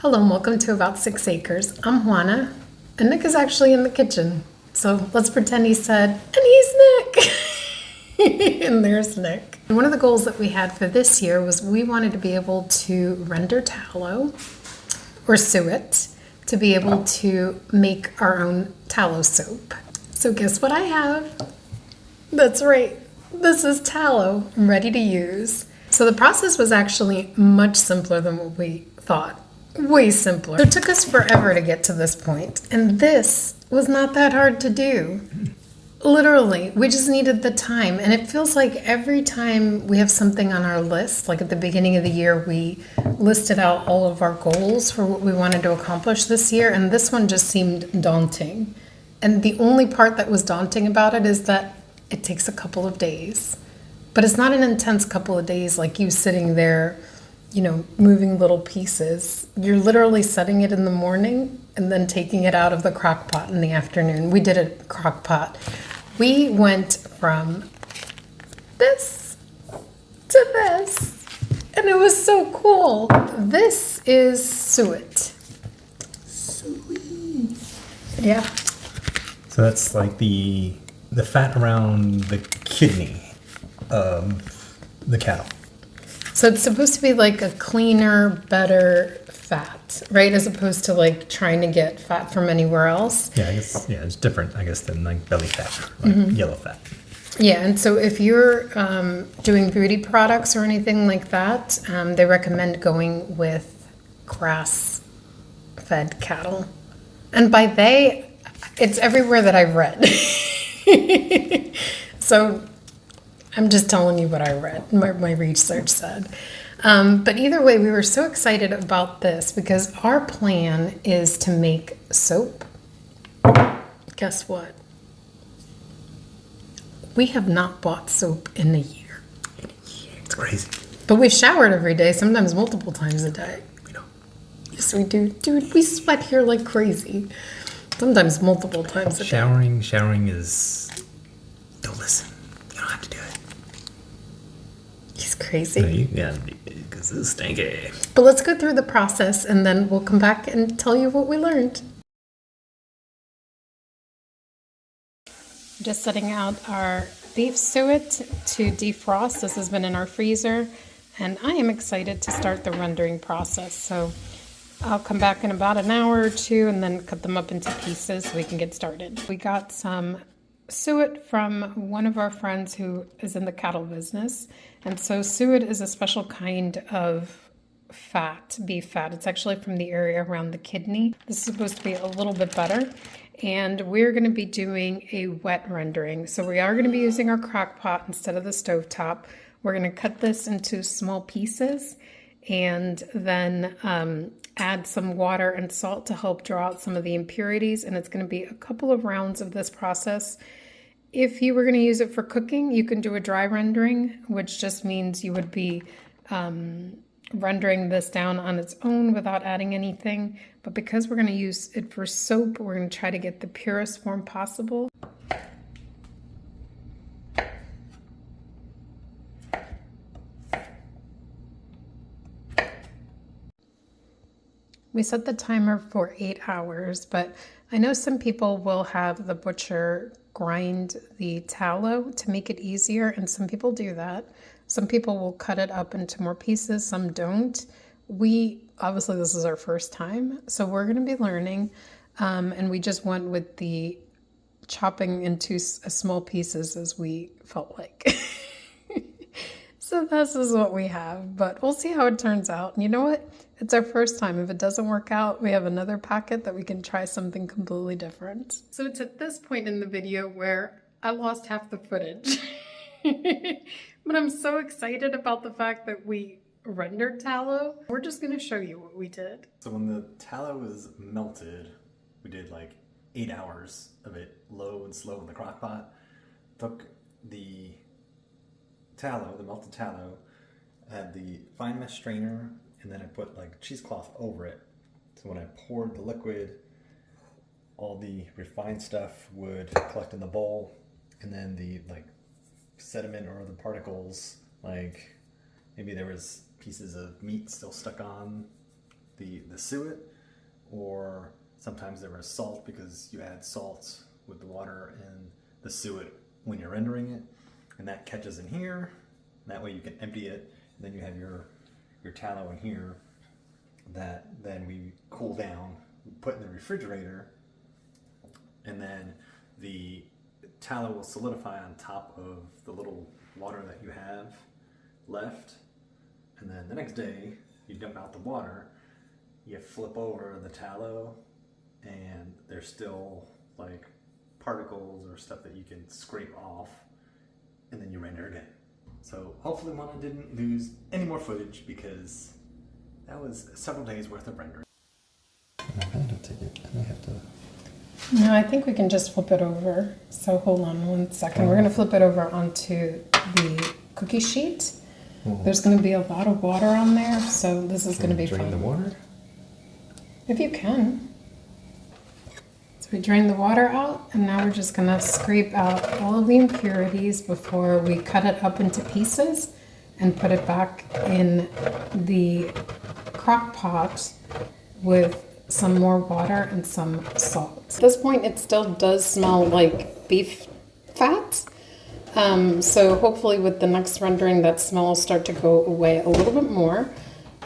Hello and welcome to About 6 Acres. I'm Juana, and Nick is actually in the kitchen. So let's pretend he said, and he's Nick! And there's Nick. One of the goals that we had for this year was we wanted to be able to render tallow, or suet, to be able to make our own tallow soap. So guess what I have? That's right, this is tallow, ready to use. So the process was actually much simpler than what we thought. Way simpler. So it took us forever to get to this point, and this was not that hard to do. Literally, we just needed the time, and it feels like every time we have something on our list, like at the beginning of the year, we listed out all of our goals for what we wanted to accomplish this year, and this one just seemed daunting. And the only part that was daunting about it is that it takes a couple of days. But it's not an intense couple of days like you sitting there, moving little pieces. You're literally setting it in the morning and then taking it out of the crock pot in the afternoon. We did a crock pot. We went from this to this, and it was so cool. This is suet. Sweet. Yeah. So that's like the fat around the kidney of the cattle. So it's supposed to be like a cleaner, better fat, right? As opposed to like trying to get fat from anywhere else. Yeah, I guess it's different, I guess, than like belly fat, like yellow fat. Yeah, and so if you're doing beauty products or anything like that, they recommend going with grass-fed cattle. And by they, it's everywhere that I've read. So I'm just telling you what I read, my research said. But either way, we were so excited about this because our plan is to make soap. Guess what? We have not bought soap in a year. It's crazy. But we've showered every day, sometimes multiple times a day. We know. Yes, we do. Dude, we sweat here like crazy. Sometimes multiple times a day. Showering is... Don't listen. You don't have to do it. He's crazy. Yeah, because it's stinky. But let's go through the process and then we'll come back and tell you what we learned. Just setting out our beef suet to defrost. This has been in our freezer, and I am excited to start the rendering process. So I'll come back in about an hour or two and then cut them up into pieces so we can get started. We got some suet from one of our friends who is in the cattle business. And so suet is a special kind of fat, beef fat. It's actually from the area around the kidney. This is supposed to be a little bit better. And we're going to be doing a wet rendering. So we are going to be using our crock pot instead of the stovetop. We're going to cut this into small pieces and then add some water and salt to help draw out some of the impurities. And it's going to be a couple of rounds of this process. If you were going to use it for cooking, you can do a dry rendering, which just means you would be rendering this down on its own without adding anything. But because we're going to use it for soap, we're going to try to get the purest form possible. We set the timer for 8 hours, but I know some people will have the butcher grind the tallow to make it easier, and some people do that. Some people will cut it up into more pieces, some don't. Obviously this is our first time, so we're going to be learning, and we just went with the chopping into small pieces as we felt like. So this is what we have, but we'll see how it turns out. And you know what? It's our first time. If it doesn't work out, we have another packet that we can try something completely different. So it's at this point in the video where I lost half the footage. But I'm so excited about the fact that we rendered tallow. We're just going to show you what we did. So when the tallow was melted, we did like 8 hours of it low and slow in the crock pot. Took the tallow, the melted tallow, had the fine mesh strainer, and then I put like cheesecloth over it. So when I poured the liquid, all the refined stuff would collect in the bowl, and then the like sediment or other particles, like maybe there was pieces of meat still stuck on the suet, or sometimes there was salt because you add salt with the water and the suet when you're rendering it, and that catches in here. That way you can empty it, and then you have your tallow in here that then we cool down, we put in the refrigerator, and then the tallow will solidify on top of the little water that you have left. And then the next day you dump out the water, you flip over the tallow, and there's still like particles or stuff that you can scrape off, and then you render again. So hopefully Mona didn't lose any more footage, because that was several days worth of rendering. I don't take it. I have to. No, I think we can just flip it over. So hold on one second. We're going to flip it over onto the cookie sheet. There's going to be a lot of water on there, so this is going to be fun. Drain the water? If you can. So we drain the water out, and now we're just going to scrape out all of the impurities before we cut it up into pieces and put it back in the crock pot with some more water and some salt. At this point, it still does smell like beef fat. So hopefully with the next rendering, that smell will start to go away a little bit more.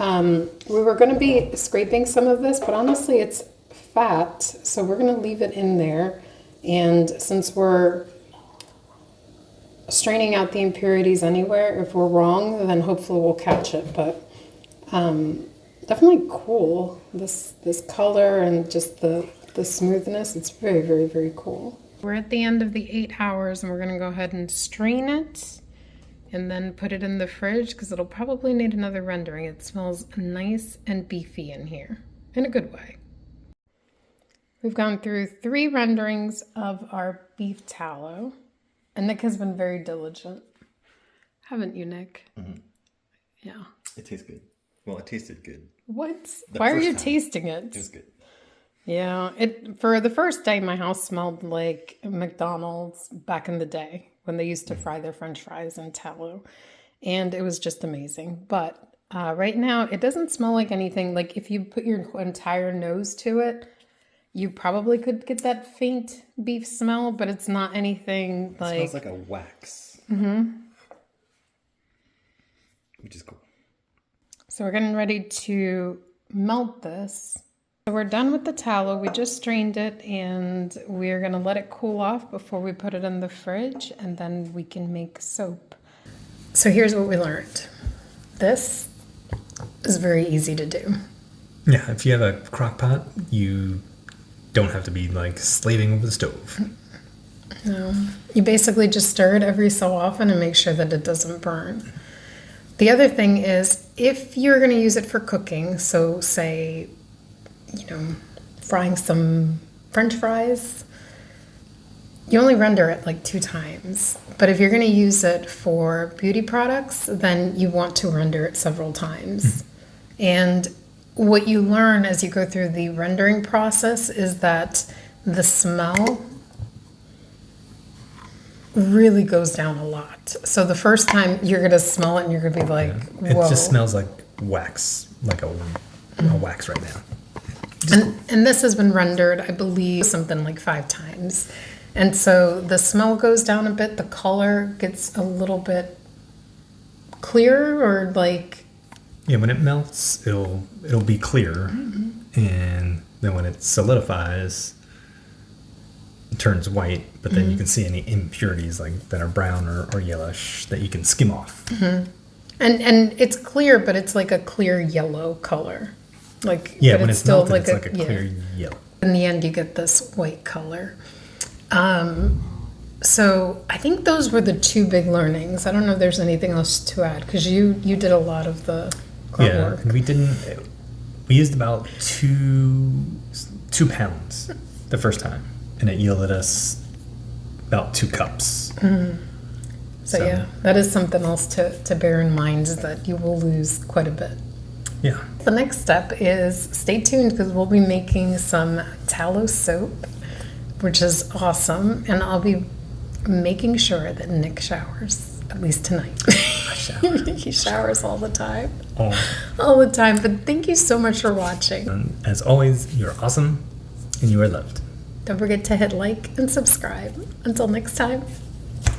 We were going to be scraping some of this, but honestly, it's fat, so we're going to leave it in there. And since we're straining out the impurities anywhere, if we're wrong, then hopefully we'll catch it. But definitely cool, this color and just the smoothness. It's very, very, very cool. We're at the end of the 8 hours, and we're going to go ahead and strain it and then put it in the fridge, because it'll probably need another rendering. It smells nice and beefy in here, in a good way. We've gone through 3 renderings of our beef tallow, and Nick has been very diligent. Haven't you, Nick? Mm-hmm. Yeah. It tastes good. Well, it tasted good. What? Why are you tasting it? It was good. Yeah, for the first day, my house smelled like McDonald's back in the day when they used to fry their French fries in tallow, and it was just amazing. But right now, it doesn't smell like anything. Like if you put your entire nose to it, you probably could get that faint beef smell, but it's not anything like. It smells like a wax. Mm-hmm. Which is cool. So we're getting ready to melt this. So we're done with the tallow. We just strained it, and we're going to let it cool off before we put it in the fridge, and then we can make soap. So here's what we learned. This is very easy to do. Yeah, if you have a crock pot, you don't have to be like slaving over the stove. No. You basically just stir it every so often and make sure that it doesn't burn. The other thing is, if you're going to use it for cooking, so say, frying some French fries, you only render it like 2 times. But if you're going to use it for beauty products, then you want to render it several times. And what you learn as you go through the rendering process is that the smell really goes down a lot. So the first time you're going to smell it and you're going to be like, whoa. It just smells like wax, like a wax right now. And this has been rendered, I believe, something like 5 times. And so the smell goes down a bit, the color gets a little bit clearer, or like... Yeah, when it melts, it'll be clear. Mm-hmm. And then when it solidifies, it turns white, but then you can see any impurities like that are brown or yellowish that you can skim off. Mm-hmm. And it's clear, but it's like a clear yellow color. Like, yeah, but when it's it's still melted, like it's like a clear yellow. In the end, you get this white color. So I think those were the 2 big learnings. I don't know if there's anything else to add, because you did a lot of the grunt work. And we used about 2 pounds the first time, and it yielded us about 2 cups. Mm-hmm. So yeah, that is something else to bear in mind, is that you will lose quite a bit. Yeah. The next step is stay tuned, because we'll be making some tallow soap, which is awesome. And I'll be making sure that Nick showers, at least tonight. He showers all the time. Oh. All the time. But thank you so much for watching. And as always, you're awesome and you are loved. Don't forget to hit like and subscribe. Until next time.